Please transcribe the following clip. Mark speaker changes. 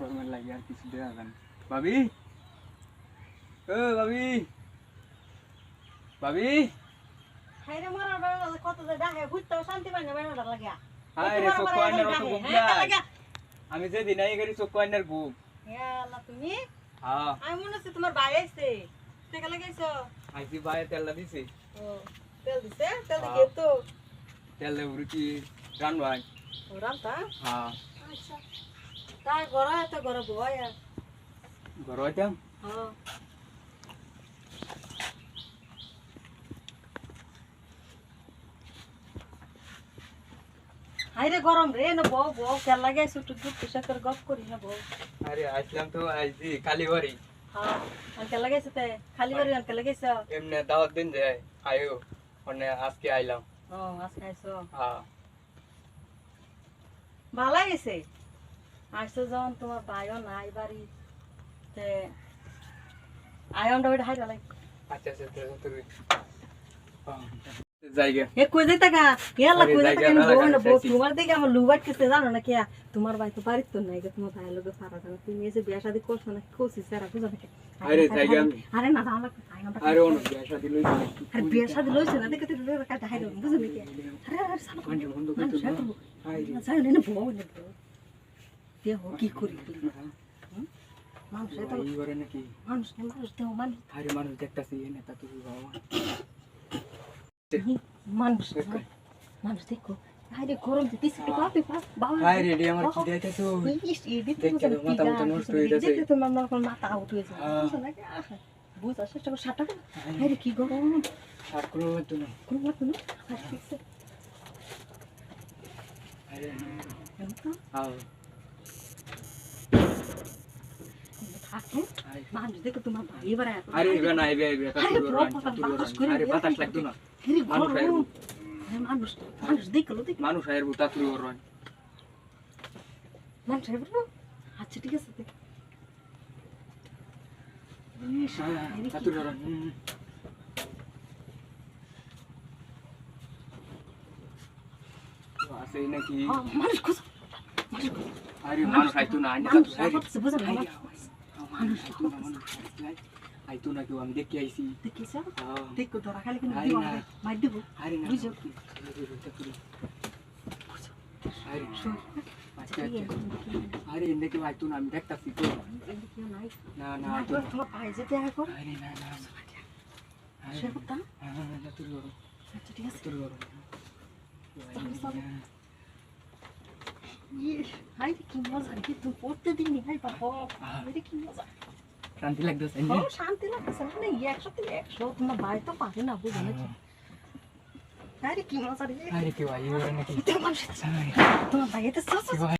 Speaker 1: শর্মের লাগে আর কিছু দেওয়া যাবে না। ভাবি, ও ভাবি, ভাবি,
Speaker 2: হাইরে মরার বেলা কত যে ডাকে ঘুরতেও শান্তি পাই না বেড়াটা লাগিয়া।
Speaker 1: হায় রে চোখ আইনার অত ঘুম নাই। আমি যেদিন আই গেছি চোখ আইনার ঘুম।
Speaker 2: আল্লাহ তুমি
Speaker 1: হ্যাঁ
Speaker 2: আমি মনে হচ্ছে তোমার ভাই আইছে টাকা লাগাইছো।
Speaker 1: আইসি ভাই তেল দিছে।
Speaker 2: ও তেল দিছে তেল দিয়ে তো
Speaker 1: তেল উড়ি রান ভাই।
Speaker 2: ও রামতা
Speaker 1: হ্যাঁ
Speaker 2: আচ্ছা তাই গড়া তো গড়া বয়া
Speaker 1: ঘর হইতাম।
Speaker 2: হ্যাঁ হাইরে গরম রে না বউ বউ তেল লাগাইছো একটু দুধ পিসাকের গপ করি না বউ।
Speaker 1: আরে আসলাম তো আইসি কালীবাড়ি।
Speaker 2: হ্যাঁ আনকে লাগাইছো তে খালি বাড়ি আনকে লাগাইছো।
Speaker 1: এমনি দাওয়াত দিন যায় আয়ো মানে আজকে আইলাম।
Speaker 2: ও আজকে আইছো
Speaker 1: হ্যাঁ
Speaker 2: ভালো গেছে আইসো যখন তোমার ভাইও নাই বাড়ি তে আয়নটা ওইটা হাইরা লাগ
Speaker 1: আচ্ছা আচ্ছা তুই জায়গা
Speaker 2: এ কই যাইতা গা ইয়ালা
Speaker 1: আরে
Speaker 2: কই
Speaker 1: জায়গা
Speaker 2: যাইতা
Speaker 1: না
Speaker 2: কেন বউ না বউ
Speaker 1: লাগাইছি।
Speaker 2: তোমার দেখে আমার লুবাট কেসে জানো না কি তোমার ভাই তো বাড়িতে তো নাই তোমার ভাই লোকে ফারা দাও তুমি এসে বিয়া শাদি করছো না কোসি সারা বুঝো না
Speaker 1: আরে জায়গা আমি
Speaker 2: আরে না দাও লাগবে আয়নটা
Speaker 1: আরে অনেক বিয়া শাদি লইছি
Speaker 2: আরে বিয়া শাদি লইছে না দেখে তো লোকে কাটা হাইরা বুঝো না কি আরে আরে সালা
Speaker 1: কান্ডে বন্ধ
Speaker 2: মানুষ
Speaker 1: করতে
Speaker 2: এত
Speaker 1: না আইরে
Speaker 2: যাই না বউ না বিয়া হো কি করি মানুষ এত
Speaker 1: এই করে নাকি
Speaker 2: মানুষ না মানুষ দেও মানুষ
Speaker 1: আরে মানুষ দেখতাছি এই নেতা তুই বাবা
Speaker 2: মানুষ মানুষ দেখো আরে গরম দিতেছে তো বাপে বাবা
Speaker 1: হাই রে রে আমার কি দেখাইছো
Speaker 2: ইস এডিট
Speaker 1: দেখতে তো মাথা মুথা নষ্ট হয়ে যাচ্ছে।
Speaker 2: দেখতে তো মামা কোন মাথা আউট হয়ে যায়
Speaker 1: হ্যাঁ।
Speaker 2: বুঝছ না কি বুঝ আসে তো 60 টাকা আরে কি গরম
Speaker 1: আর কোনো হতো না
Speaker 2: কোন মাথা না আর ঠিকছে
Speaker 1: আরে
Speaker 2: এমন
Speaker 1: আও
Speaker 2: থাকে মানুষ দেখো তোমার ভাই এবারে
Speaker 1: আরে ইবে না ইবে ইবে আরে বাতাস লাগতো না
Speaker 2: আরে
Speaker 1: মানুষ আইবো।
Speaker 2: গরম আরে মানুষ মানুষ দেখলো দেখ
Speaker 1: মানুষ আয়ের বুতা তুই ওর
Speaker 2: মানুষ আইবো আচ্ছা ঠিক আছে দেখ ইস আরে কি
Speaker 1: তুই ওর আছে নাকি
Speaker 2: মানুষ খুশ
Speaker 1: আরে মানুষ আইতো না আইনা
Speaker 2: মানুষ
Speaker 1: আরে
Speaker 2: বুঝছ বুঝছ
Speaker 1: মানুষ আইতো না মানুষ আইতো না কেউ আমি দেখি আইছি
Speaker 2: দেখিস
Speaker 1: হ্যাঁ
Speaker 2: দেখো তোরা খালি কিন্তু
Speaker 1: আরে
Speaker 2: দিব
Speaker 1: না।
Speaker 2: মার দিব
Speaker 1: আরে না
Speaker 2: বুঝো
Speaker 1: আরে
Speaker 2: শোন
Speaker 1: আচ্ছা আচ্ছা আরে এনে কেউ আইতো না আমি দেখতাছি তো
Speaker 2: নাই
Speaker 1: না না
Speaker 2: না
Speaker 1: আইতো
Speaker 2: তোর
Speaker 1: না
Speaker 2: তোমার ভাই যেতে এখন
Speaker 1: আরে না না
Speaker 2: সে কথা
Speaker 1: হ্যাঁ তুই ওর
Speaker 2: আচ্ছা ঠিক আছে
Speaker 1: তুই ওর
Speaker 2: হাই কি মজা কি তুই পড়তে দিনি হাই বাবা আরে কি মজা
Speaker 1: শান্তি লাগতেছে
Speaker 2: ও শান্তি লাগছে না একসাথে একশো তোমার ভাই তো পারে না বুঝো নাকি আরে কি মজা রে
Speaker 1: আরে কেউ আইও নাকি
Speaker 2: তোমার ভাই তো